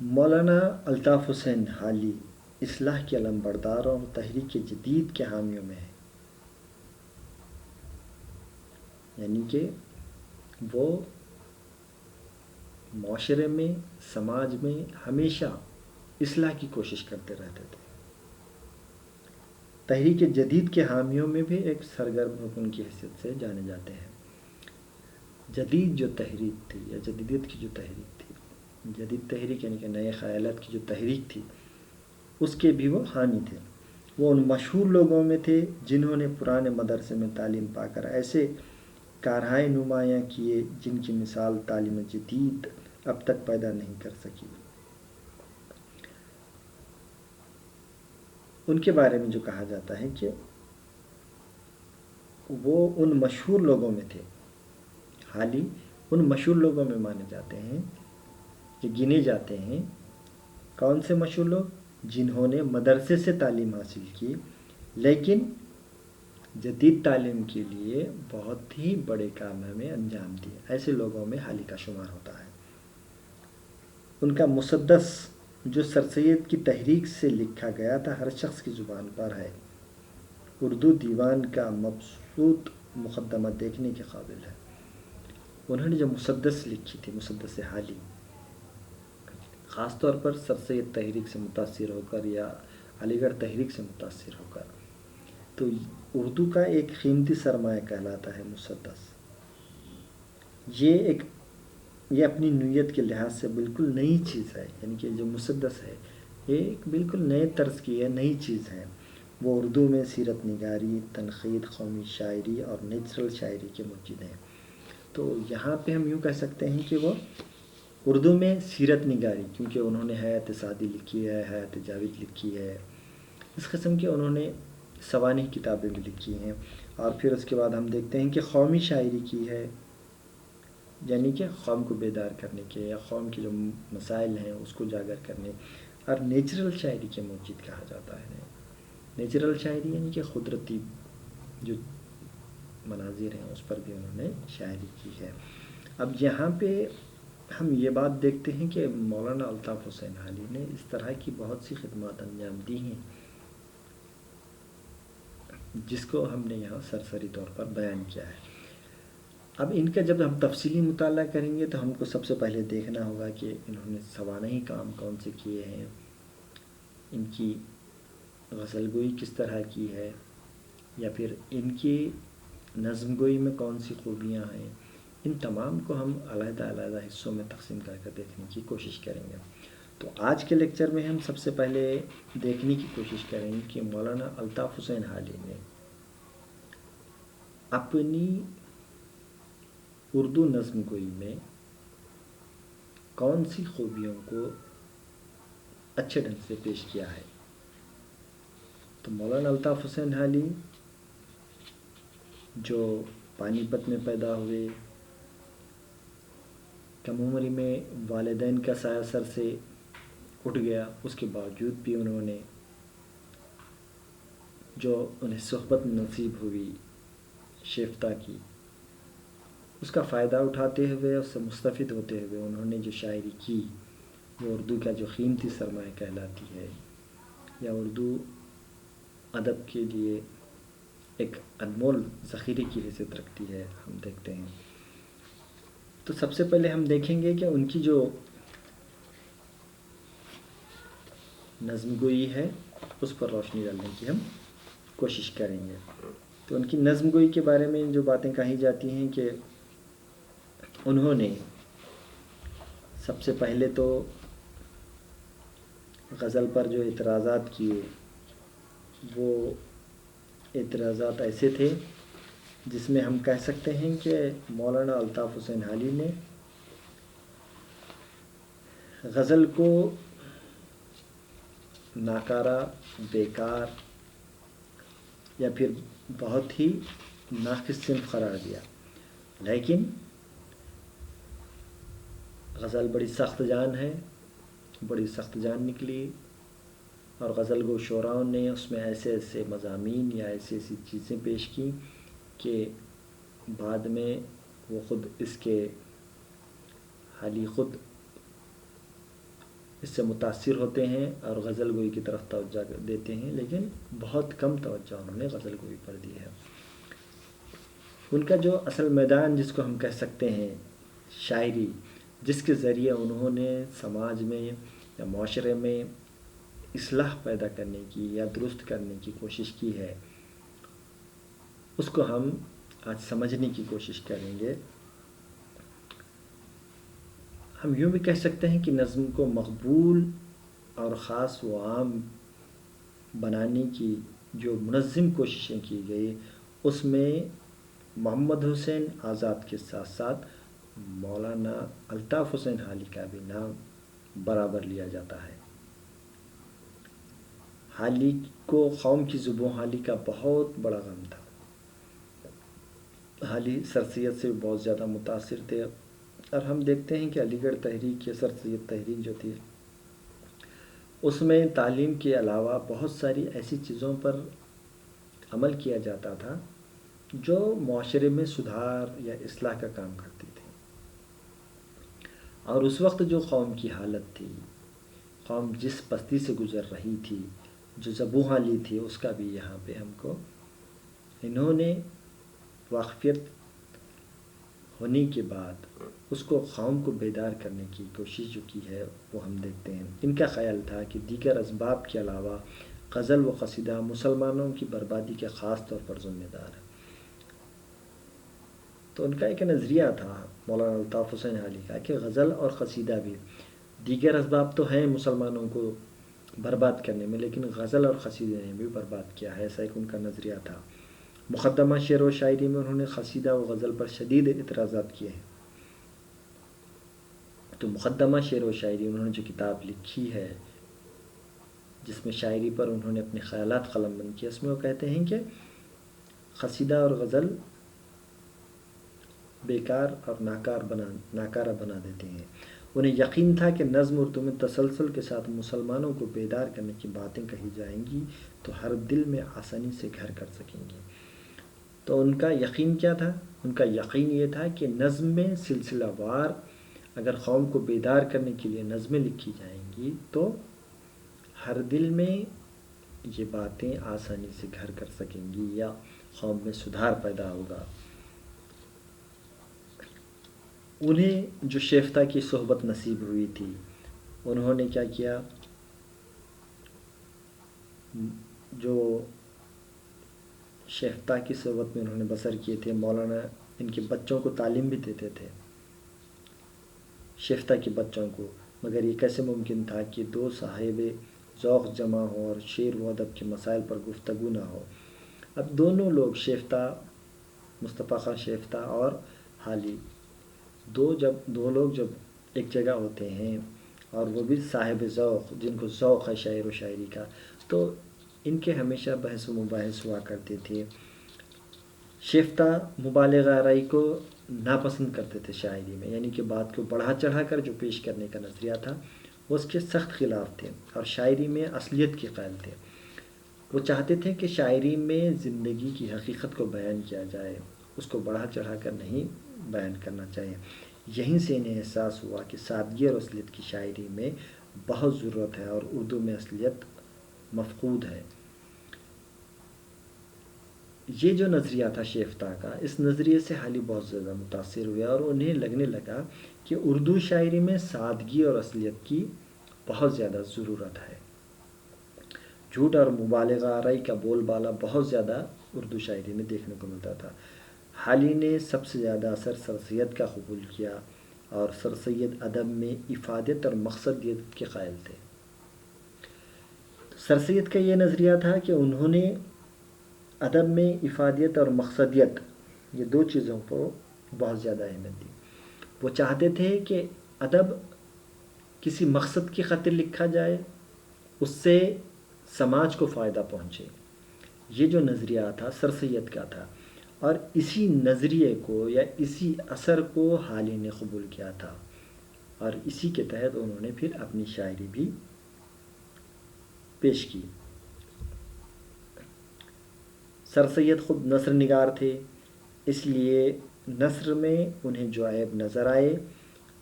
مولانا الطاف حسین حالی اصلاح کے علم برداروں اور تحریک جدید کے حامیوں میں ہے، یعنی کہ وہ معاشرے میں، سماج میں ہمیشہ اصلاح کی کوشش کرتے رہتے تھے۔ تحریک جدید کے حامیوں میں بھی ایک سرگرم رکن کی حیثیت سے جانے جاتے ہیں۔ جدید جو تحریک تھی یا جدیدیت کی جو تحریک تھی، جدید تحریک یعنی کہ نئے خیالات کی جو تحریک تھی، اس کے بھی وہ حامی تھے۔ وہ ان مشہور لوگوں میں تھے جنہوں نے پرانے مدرسے میں تعلیم پا کر ایسے کارہائے نمایاں کیے جن کی مثال تعلیم جدید اب تک پیدا نہیں کر سکی۔ ان کے بارے میں جو کہا جاتا ہے کہ وہ ان مشہور لوگوں میں تھے، حالی ان مشہور لوگوں میں مانے جاتے ہیں، کہ گنے جاتے ہیں۔ کون سے مشہور لوگ؟ جنہوں نے مدرسے سے تعلیم حاصل کی لیکن جدید تعلیم کے لیے بہت ہی بڑے کام میں انجام دیے، ایسے لوگوں میں حالی کا شمار ہوتا ہے۔ ان کا مسدس جو سر سید کی تحریک سے لکھا گیا تھا ہر شخص کی زبان پر ہے۔ اردو دیوان کا مبسوط مقدمہ دیکھنے کے قابل ہے۔ انہوں نے جو مسدس لکھی تھی، مسدس حالی، خاص طور پر سر سید تحریک سے متاثر ہو کر یا علی گڑھ تحریک سے متاثر ہو کر، تو اردو کا ایک قیمتی سرمایہ کہلاتا ہے مسدس۔ یہ اپنی نوعیت کے لحاظ سے بالکل نئی چیز ہے، یعنی کہ جو مسدس ہے یہ ایک بالکل نئے طرز کی ہے، نئی چیز ہے۔ وہ اردو میں سیرت نگاری، تنقید، قومی شاعری اور نیچرل شاعری کے موجود ہیں۔ تو یہاں پہ ہم یوں کہہ سکتے ہیں کہ وہ اردو میں سیرت نگاری، کیونکہ انہوں نے حیات سعدی لکھی ہے، حیات جاوید لکھی ہے، اس قسم کے انہوں نے سوانح کتابیں بھی لکھی ہیں۔ اور پھر اس کے بعد ہم دیکھتے ہیں کہ قومی شاعری کی ہے، یعنی کہ قوم کو بیدار کرنے کے یا قوم کے جو مسائل ہیں اس کو اجاگر کرنے، اور نیچرل شاعری کے موجود کہا جاتا ہے۔ نیچرل شاعری یعنی کہ قدرتی جو مناظر ہیں اس پر بھی انہوں نے شاعری کی ہے۔ اب یہاں پہ ہم یہ بات دیکھتے ہیں کہ مولانا الطاف حسین حالی نے اس طرح کی بہت سی خدمات انجام دی ہیں جس کو ہم نے یہاں سرسری طور پر بیان کیا ہے۔ اب ان کا جب ہم تفصیلی مطالعہ کریں گے تو ہم کو سب سے پہلے دیکھنا ہوگا کہ انہوں نے سوانحی کام کون سے کیے ہیں، ان کی غزل گوئی کس طرح کی ہے، یا پھر ان کی نظم گوئی میں کون سی خوبیاں ہیں، ان تمام کو ہم علیحدہ علیحدہ حصوں میں تقسیم کر کے دیکھنے کی کوشش کریں گے۔ تو آج کے لیکچر میں ہم سب سے پہلے دیکھنے کی کوشش کریں گے کہ مولانا الطاف حسین حالی نے اپنی اردو نظم گوئی میں کون سی خوبیوں کو اچھے ڈھنگ سے پیش کیا ہے۔ تو مولانا الطاف حسین حالی جو پانی پت میں پیدا ہوئے، کم عمری میں والدین کا سایہ سر سے اٹھ گیا، اس کے باوجود بھی انہوں نے جو انہیں صحبت نصیب ہوئی شیفتہ کی، اس کا فائدہ اٹھاتے ہوئے، اس سے مستفید ہوتے ہوئے انہوں نے جو شاعری کی وہ اردو کا جو قیمتی سرمایہ کہلاتی ہے، یا اردو ادب کے لیے ایک انمول ذخیرے کی حیثیت رکھتی ہے، ہم دیکھتے ہیں۔ تو سب سے پہلے ہم دیکھیں گے کہ ان کی جو نظم گوئی ہے اس پر روشنی ڈالنے کی ہم کوشش کریں گے۔ تو ان کی نظم گوئی کے بارے میں جو باتیں کہی جاتی ہیں کہ انہوں نے سب سے پہلے تو غزل پر جو اعتراضات کیے وہ اعتراضات ایسے تھے جس میں ہم کہہ سکتے ہیں کہ مولانا الطاف حسین حالی نے غزل کو ناکارہ، بیکار یا پھر بہت ہی ناقص صنف قرار دیا، لیکن غزل بڑی سخت جان ہے، بڑی سخت جان نکلی، اور غزل گو شعراؤں نے اس میں ایسے ایسے مضامین یا ایسی ایسی چیزیں پیش کی کہ بعد میں وہ خود اس کے حالی خود اس سے متاثر ہوتے ہیں اور غزل گوئی کی طرف توجہ دیتے ہیں، لیکن بہت کم توجہ انہوں نے غزل گوئی پر دی ہے۔ ان کا جو اصل میدان جس کو ہم کہہ سکتے ہیں شاعری، جس کے ذریعے انہوں نے سماج میں یا معاشرے میں اصلاح پیدا کرنے کی یا درست کرنے کی کوشش کی ہے، اس کو ہم آج سمجھنے کی کوشش کریں گے۔ ہم یوں بھی کہہ سکتے ہیں کہ نظم کو مقبول اور خاص و عام بنانے کی جو منظم کوششیں کی گئی، اس میں محمد حسین آزاد کے ساتھ ساتھ مولانا الطاف حسین حالی کا بھی نام برابر لیا جاتا ہے۔ حالی کو قوم کی زبوں حالی کا بہت بڑا غم تھا۔ حالی سر سید سے بہت زیادہ متاثر تھے، اور ہم دیکھتے ہیں کہ علی گڑھ تحریک یا سر سید تحریک جو تھی، اس میں تعلیم کے علاوہ بہت ساری ایسی چیزوں پر عمل کیا جاتا تھا جو معاشرے میں سدھار یا اصلاح کا کام کرتی تھی۔ اور اس وقت جو قوم کی حالت تھی، قوم جس پستی سے گزر رہی تھی، جو زبوں حالی تھی، اس کا بھی یہاں پہ ہم کو انہوں نے واقفیت ہونے کے بعد اس کو قوم کو بیدار کرنے کی کوشش جو کی ہے وہ ہم دیکھتے ہیں۔ ان کا خیال تھا کہ دیگر اسباب کے علاوہ غزل و قصیدہ مسلمانوں کی بربادی کے خاص طور پر ذمہ دار ہے۔ تو ان کا ایک نظریہ تھا مولانا الطاف حسین حالی کا کہ غزل اور قصیدہ بھی دیگر اسباب تو ہیں مسلمانوں کو برباد کرنے میں، لیکن غزل اور قصیدے نے بھی برباد کیا ہے، ایسا ایک ان کا نظریہ تھا۔ مقدمہ شعر و شاعری میں انہوں نے قصیدہ و غزل پر شدید اعتراضات کیے ہیں۔ تو مقدمہ شعر و شاعری انہوں نے جو کتاب لکھی ہے، جس میں شاعری پر انہوں نے اپنے خیالات قلم بند کیا، اس میں وہ کہتے ہیں کہ قصیدہ اور غزل بیکار اور ناکارہ بنا دیتے ہیں۔ انہیں یقین تھا کہ نظم اردو میں تسلسل کے ساتھ مسلمانوں کو بیدار کرنے کی باتیں کہی جائیں گی تو ہر دل میں آسانی سے گھر کر سکیں گی۔ تو ان کا یقین کیا تھا؟ ان کا یقین یہ تھا کہ نظم میں سلسلہ وار اگر قوم کو بیدار کرنے کے لیے نظمیں لکھی جائیں گی تو ہر دل میں یہ باتیں آسانی سے گھر کر سکیں گی یا قوم میں سدھار پیدا ہوگا۔ انہیں جو شیفتہ کی صحبت نصیب ہوئی تھی، انہوں نے کیا کیا، جو شیفتہ کی صحبت میں انہوں نے بسر کیے تھے، مولانا ان کے بچوں کو تعلیم بھی دیتے تھے، شیفتہ کے بچوں کو، مگر یہ کیسے ممکن تھا کہ دو صاحب ذوق جمع ہو اور شعر و ادب کے مسائل پر گفتگو نہ ہو۔ اب دونوں لوگ شیفتہ، مصطفیٰ خان شیفتہ اور حالی، دو لوگ جب ایک جگہ ہوتے ہیں اور وہ بھی صاحب ذوق، جن کو ذوق ہے شاعر و شاعری کا، تو ان کے ہمیشہ بحث و مباحث ہوا کرتے تھے۔ شیفتہ مبالغہ آرائی کو ناپسند کرتے تھے شاعری میں، یعنی کہ بات کو بڑھا چڑھا کر جو پیش کرنے کا نظریہ تھا وہ اس کے سخت خلاف تھے، اور شاعری میں اصلیت کے قائل تھے۔ وہ چاہتے تھے کہ شاعری میں زندگی کی حقیقت کو بیان کیا جائے، اس کو بڑھا چڑھا کر نہیں بیان کرنا چاہیے۔ یہیں سے انہیں احساس ہوا کہ سادگی اور اصلیت کی شاعری میں بہت ضرورت ہے اور اردو میں اصلیت مفقود ہے۔ یہ جو نظریہ تھا شیفتہ کا، اس نظریے سے حالی بہت زیادہ متاثر ہوئے اور انہیں لگنے لگا کہ اردو شاعری میں سادگی اور اصلیت کی بہت زیادہ ضرورت ہے۔ جھوٹ اور مبالغہ آرائی کا بول بالا بہت زیادہ اردو شاعری میں دیکھنے کو ملتا تھا۔ حالی نے سب سے زیادہ اثر سر سید کا قبول کیا اور سر سید ادب میں افادیت اور مقصدیت کے قائل تھے۔ سر سید کا یہ نظریہ تھا کہ انہوں نے ادب میں افادیت اور مقصدیت، یہ دو چیزوں کو بہت زیادہ اہمیت دی۔ وہ چاہتے تھے کہ ادب کسی مقصد کی خاطر لکھا جائے، اس سے سماج کو فائدہ پہنچے۔ یہ جو نظریہ تھا سر سید کا تھا، اور اسی نظریے کو یا اسی اثر کو حالی نے قبول کیا تھا، اور اسی کے تحت انہوں نے پھر اپنی شاعری بھی پیش کی۔ سر سید خود نثر نگار تھے، اس لیے نثر میں انہیں جو عیب نظر آئے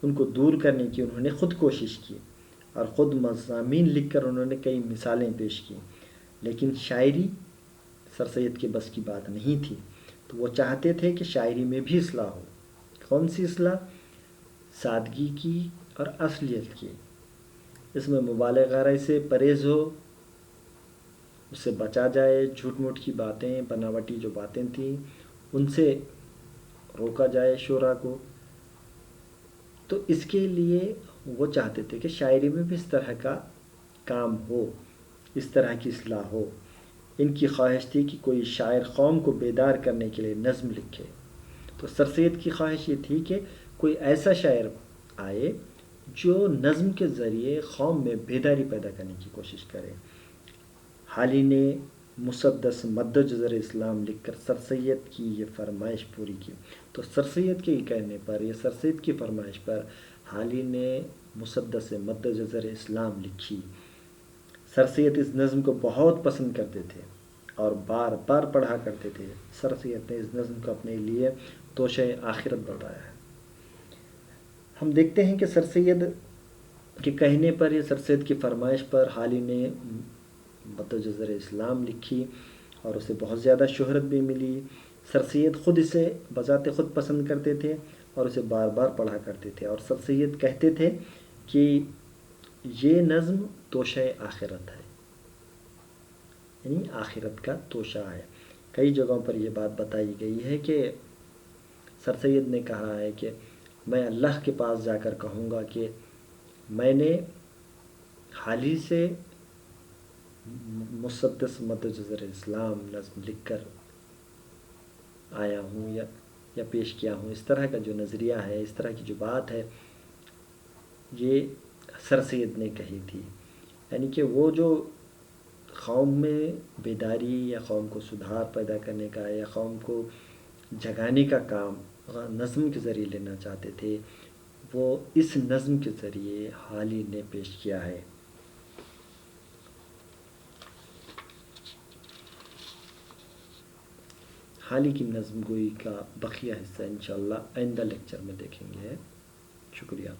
ان کو دور کرنے کی انہوں نے خود کوشش کی، اور خود مضامین لکھ کر انہوں نے کئی مثالیں پیش کی، لیکن شاعری سر سید کے بس کی بات نہیں تھی۔ تو وہ چاہتے تھے کہ شاعری میں بھی اصلاح ہو۔ کون سی اصلاح؟ سادگی کی اور اصلیت کی۔ اس میں مبالغہ سے پرہیز ہو، اس سے بچا جائے، جھوٹ موٹ کی باتیں، بناوٹی جو باتیں تھیں ان سے روکا جائے شعراء کو۔ تو اس کے لیے وہ چاہتے تھے کہ شاعری میں بھی اس طرح کا کام ہو، اس طرح کی اصلاح ہو۔ ان کی خواہش تھی کہ کوئی شاعر قوم کو بیدار کرنے کے لیے نظم لکھے۔ تو سر سید کی خواہش یہ تھی کہ کوئی ایسا شاعر آئے جو نظم کے ذریعے قوم میں بیداری پیدا کرنے کی کوشش کرے۔ حالی نے مسدس مد جزر اسلام لکھ کر سر سید کی یہ فرمائش پوری کی۔ تو سر سید کے کہنے پر، یہ سر سید کی فرمائش پر حالی نے مسدس مد جزر اسلام لکھی۔ سر سید اس نظم کو بہت پسند کرتے تھے اور بار بار پڑھا کرتے تھے۔ سر سید نے اس نظم کو اپنے لیے توشہ آخرت بتایا ہے۔ ہم دیکھتے ہیں کہ سر سید کے کہنے پر، یہ سر سید کی فرمائش پر حالی نے مد جزر اسلام لکھی اور اسے بہت زیادہ شہرت بھی ملی۔ سر سید خود اسے بذات خود پسند کرتے تھے اور اسے بار بار پڑھا کرتے تھے، اور سر سید کہتے تھے کہ یہ نظم توشہ آخرت ہے، یعنی آخرت کا توشہ ہے۔ کئی جگہوں پر یہ بات بتائی گئی ہے کہ سر سید نے کہا ہے کہ میں اللہ کے پاس جا کر کہوں گا کہ میں نے حالی سے مسدس مد جزر اسلام نظم لکھ کر آیا ہوں یا پیش کیا ہوں۔ اس طرح کا جو نظریہ ہے، اس طرح کی جو بات ہے، یہ سر سید نے کہی تھی۔ یعنی کہ وہ جو قوم میں بیداری یا قوم کو سدھار پیدا کرنے کا یا قوم کو جگانے کا کام نظم کے ذریعے لینا چاہتے تھے، وہ اس نظم کے ذریعے حالی نے پیش کیا ہے۔ حالی کی نظم گوئی کا بقیہ حصہ انشاءاللہ آئندہ لیکچر میں دیکھیں گے۔ شکریہ۔